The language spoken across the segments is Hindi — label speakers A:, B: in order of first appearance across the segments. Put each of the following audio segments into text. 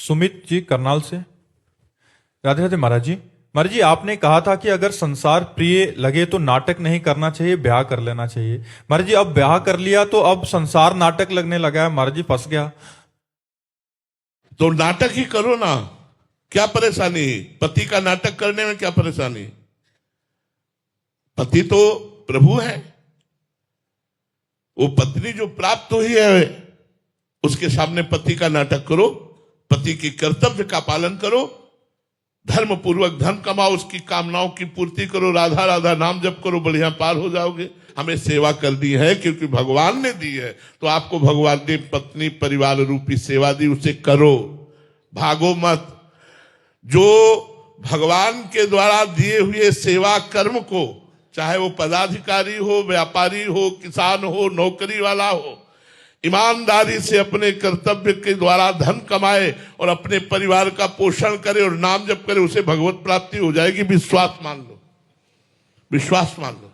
A: सुमित जी करनाल से। राधे राधे महाराज जी। महाराज जी, आपने कहा था कि अगर संसार प्रिय लगे तो नाटक नहीं करना चाहिए, ब्याह कर लेना चाहिए। महाराज जी, अब ब्याह कर लिया तो अब संसार नाटक लगने लगा है। महाराज जी, फंस गया।
B: तो नाटक ही करो ना, क्या परेशानी? पति का नाटक करने में क्या परेशानी? पति तो प्रभु है, वो पत्नी जो प्राप्त हुई है उसके सामने पति का नाटक करो, पति के कर्तव्य का पालन करो, धर्म पूर्वक धन कमाओ, उसकी कामनाओं की पूर्ति करो, राधा राधा नाम जप करो, बढ़िया पार हो जाओगे। हमें सेवा करनी है क्योंकि भगवान ने दी है, तो आपको भगवान ने पत्नी परिवार रूपी सेवा दी, उसे करो, भागो मत। जो भगवान के द्वारा दिए हुए सेवा कर्म को, चाहे वो पदाधिकारी हो, व्यापारी हो, किसान हो, नौकरी वाला हो, ईमानदारी से अपने कर्तव्य के द्वारा धन कमाए और अपने परिवार का पोषण करे और नाम जप करे, उसे भगवत प्राप्ति हो जाएगी। विश्वास मान लो, विश्वास मान लो।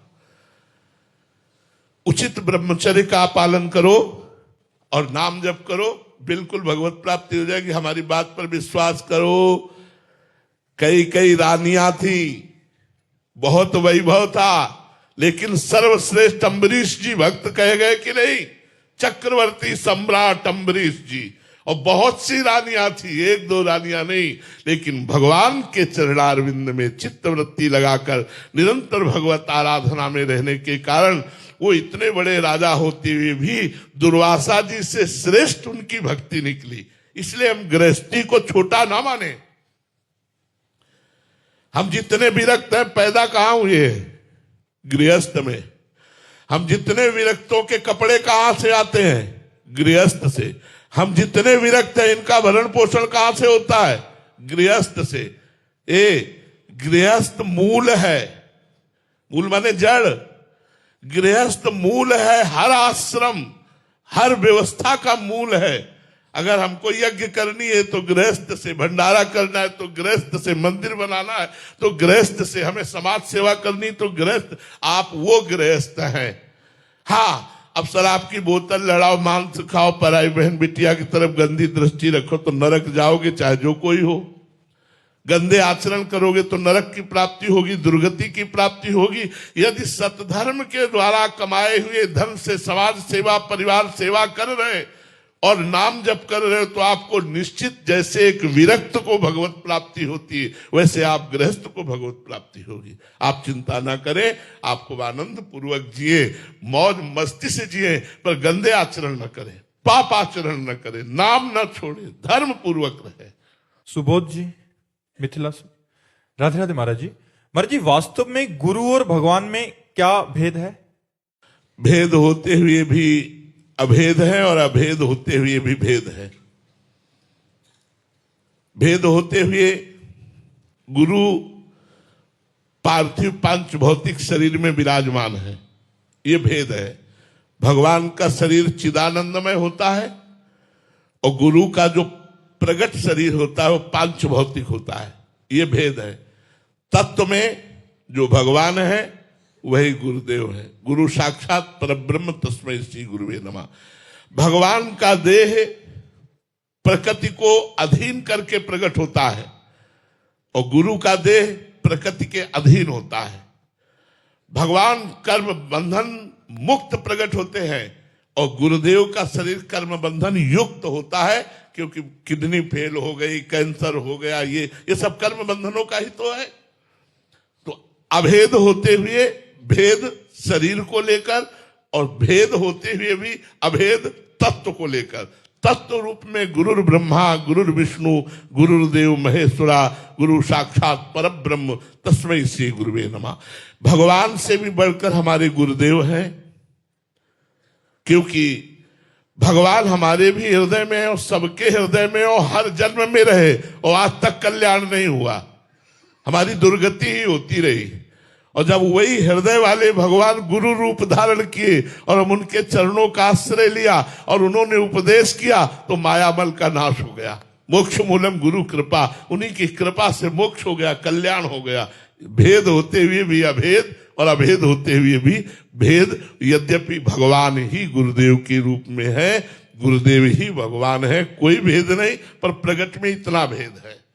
B: उचित ब्रह्मचर्य का पालन करो और नाम जप करो, बिल्कुल भगवत प्राप्ति हो जाएगी। हमारी बात पर विश्वास करो। कई कई रानियां थी, बहुत वैभव था, लेकिन सर्वश्रेष्ठ अम्बरीश जी भक्त कहे गए कि नहीं, चक्रवर्ती सम्राट अम्बरीश जी। और बहुत सी रानियां थी, एक दो रानियां नहीं, लेकिन भगवान के चरणारविंद में चित्तवृत्ति लगाकर निरंतर भगवत आराधना में रहने के कारण वो इतने बड़े राजा होते हुए भी दुर्वासा जी से श्रेष्ठ उनकी भक्ति निकली। इसलिए हम गृहस्थी को छोटा ना माने। हम जितने विरक्त हैं, पैदा कहां हुए? गृहस्थ में। हम जितने विरक्तों के कपड़े कहां से आते हैं? गृहस्थ से। हम जितने विरक्त हैं, इनका भरण पोषण कहां से होता है? गृहस्थ से। गृहस्थ मूल है। मूल माने जड़। गृहस्थ मूल है, हर आश्रम, हर व्यवस्था का मूल है। अगर हमको यज्ञ करनी है तो गृहस्थ से, भंडारा करना है तो गृहस्थ से, मंदिर बनाना है तो गृहस्थ से, हमें समाज सेवा करनी तो गृहस्थ। आप वो गृहस्थ हैं। हाँ, अब शराब की बोतल लड़ाओ, मांस खाओ, पराई बहन बिटिया की तरफ गंदी दृष्टि रखो तो नरक जाओगे, चाहे जो कोई हो। गंदे आचरण करोगे तो नरक की प्राप्ति होगी, दुर्गति की प्राप्ति होगी। यदि सतधर्म के द्वारा कमाए हुए धन से समाज सेवा, परिवार सेवा कर रहे और नाम जप कर रहे हो, तो आपको निश्चित, जैसे एक विरक्त को भगवत प्राप्ति होती है, वैसे आप गृहस्थ को भगवत प्राप्ति होगी। आप चिंता ना करें, आपको आनंद पूर्वक जिए, मौज मस्ती से जिए, पर गंदे आचरण न करें, पाप आचरण न करें, नाम न छोड़े, धर्म पूर्वक रहे।
A: सुबोध जी मिथिला से। राधे राधे महाराज जी। महाराज जी, वास्तव में गुरु और भगवान में क्या भेद है?
B: भेद होते हुए भी अभेद है और अभेद होते हुए भी भेद है। भेद होते हुए गुरु पार्थिव पांच भौतिक शरीर में विराजमान है, ये भेद है। भगवान का शरीर चिदानंदमय होता है और गुरु का जो प्रगट शरीर होता है वो पांच भौतिक होता है, ये भेद है। तत्व में जो भगवान है वही गुरुदेव है। गुरु साक्षात परब्रह्म तस्मै श्री गुरुवे नमः। भगवान का देह प्रकृति को अधीन करके प्रकट होता है और गुरु का देह प्रकृति के अधीन होता है। भगवान कर्म बंधन मुक्त प्रकट होते हैं और गुरुदेव का शरीर कर्म बंधन युक्त होता है, क्योंकि किडनी फेल हो गई, कैंसर हो गया, ये सब कर्म बंधनों का ही तो है। तो अभेद होते हुए भेद शरीर को लेकर और भेद होते हुए भी अभेद तत्व को लेकर। तत्व रूप में गुरुर ब्रह्मा गुरुर विष्णु गुरुर्देव महेश्वरा गुरु साक्षात परब्रह्म तस्मै श्री गुरुवे नमः। भगवान से भी बढ़कर हमारे गुरुदेव हैं, क्योंकि भगवान हमारे भी हृदय में है और सबके हृदय में और हर जन्म में रहे और आज तक कल्याण नहीं हुआ, हमारी दुर्गति ही होती रही। और जब वही हृदय वाले भगवान गुरु रूप धारण किए और हम उनके चरणों का आश्रय लिया और उन्होंने उपदेश किया, तो मायामल का नाश हो गया। मोक्ष मूलम गुरु कृपा, उन्हीं की कृपा से मोक्ष हो गया, कल्याण हो गया। भेद होते हुए भी अभेद और अभेद होते हुए भी भेद। यद्यपि भगवान ही गुरुदेव के रूप में है, गुरुदेव ही भगवान है, कोई भेद नहीं, पर प्रगट में इतना भेद है।